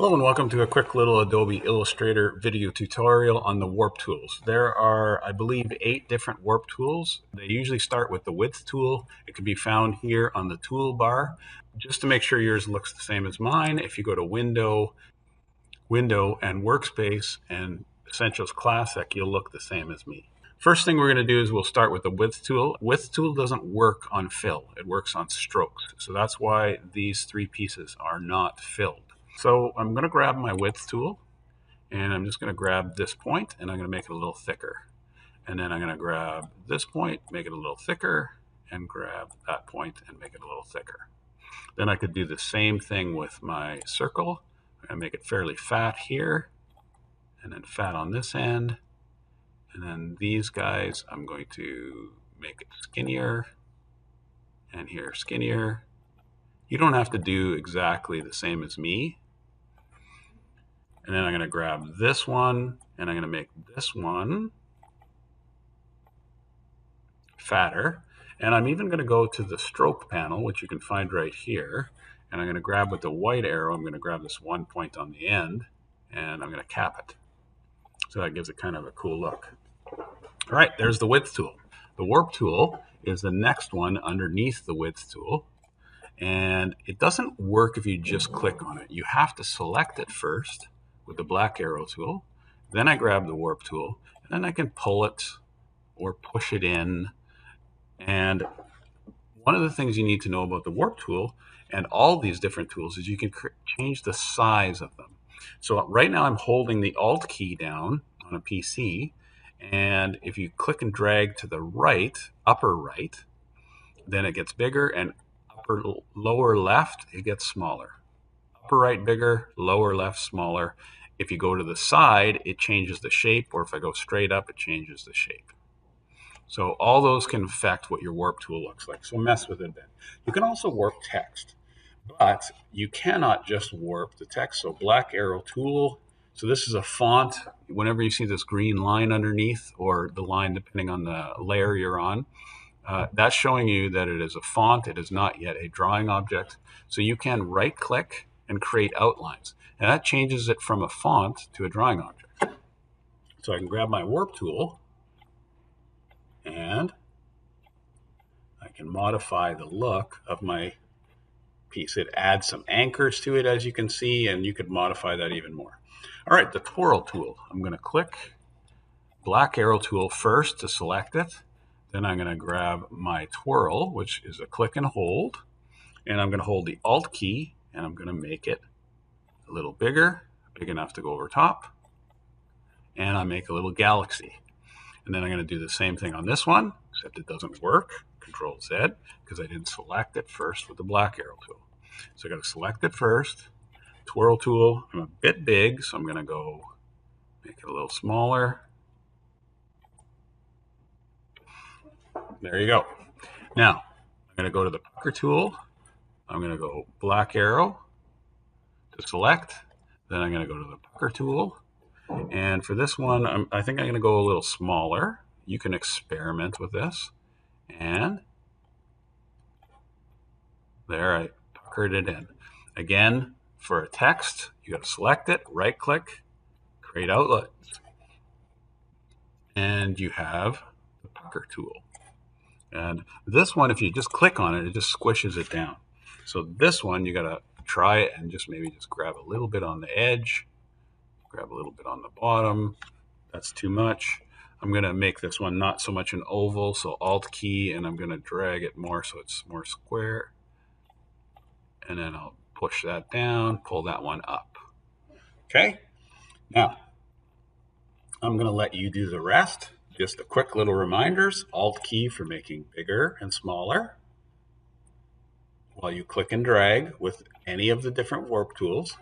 Hello and welcome to a quick little Adobe Illustrator video tutorial on the warp tools. There are, I believe, 8 different warp tools. They usually start with the width tool. It can be found here on the toolbar. Just to make sure yours looks the same as mine, if you go to Window and Workspace and Essentials Classic, you'll look the same as me. First thing we're going to do is we'll start with the width tool. Width tool doesn't work on fill. It works on strokes. So that's why these 3 pieces are not filled. So I'm going to grab my width tool, and I'm just going to grab this point, and I'm going to make it a little thicker. And then I'm going to grab this point, make it a little thicker, and grab that point and make it a little thicker. Then I could do the same thing with my circle. I'm going to make it fairly fat here, and then fat on this end. And then these guys, I'm going to make it skinnier, and here skinnier. You don't have to do exactly the same as me. And then I'm going to grab this one, and I'm going to make this one fatter. And I'm even going to go to the stroke panel, which you can find right here. And I'm going to grab with the white arrow, I'm going to grab this one point on the end, and I'm going to cap it. So that gives it kind of a cool look. All right, there's the width tool. The warp tool is the next one underneath the width tool. And it doesn't work if you just click on it. You have to select it first with the black arrow tool. Then I grab the warp tool, and then I can pull it or push it in. And one of the things you need to know about the warp tool and all these different tools is you can change the size of them. So right now I'm holding the Alt key down on a PC, and if you click and drag to the right, upper right, then it gets bigger, and lower left, it gets smaller. Upper right bigger, lower left smaller. If you go to the side, it changes the shape, or if I go straight up, it changes the shape. So all those can affect what your warp tool looks like. So mess with it a bit. You can also warp text, but you cannot just warp the text. So black arrow tool. So this is a font. Whenever you see this green line underneath, or the line depending on the layer you're on, that's showing you that it is a font. It is not yet a drawing object. So you can right click and create outlines. And that changes it from a font to a drawing object. So I can grab my warp tool, and I can modify the look of my piece. It adds some anchors to it, as you can see, and you could modify that even more. All right, the twirl tool. I'm going to click black arrow tool first to select it. Then I'm going to grab my twirl, which is a click and hold, and I'm going to hold the Alt key, and I'm going to make it a little bigger, big enough to go over top, and I make a little galaxy. And then I'm going to do the same thing on this one, except it doesn't work, Control Z, because I didn't select it first with the black arrow tool. So I got to select it first, twirl tool. I'm a bit big, so I'm going to go make it a little smaller. There you go. Now, I'm going to go to the pucker tool. I'm going to go black arrow to select. Then I'm going to go to the pucker tool. And for this one, I think I'm going to go a little smaller. You can experiment with this. And there, I puckered it in. Again, for a text, you got to select it, right click, create outlines. And you have the pucker tool. And this one, if you just click on it, it just squishes it down. So this one, you got to try it and just maybe just grab a little bit on the edge, grab a little bit on the bottom. That's too much. I'm going to make this one not so much an oval, so Alt key, and I'm going to drag it more so it's more square. And then I'll push that down, pull that one up. Okay? Now, I'm going to let you do the rest. Just a quick little reminders. Alt key for making bigger and smaller, while you click and drag with any of the different warp tools.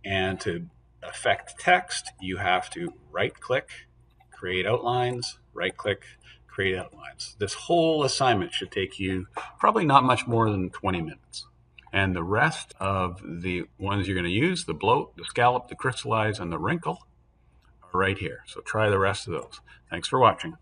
And to affect text, you have to right click, create outlines, right click, create outlines. This whole assignment should take you probably not much more than 20 minutes. And the rest of the ones you're going to use, the bloat, the scallop, the crystallize, and the wrinkle, are right here. So try the rest of those. Thanks for watching.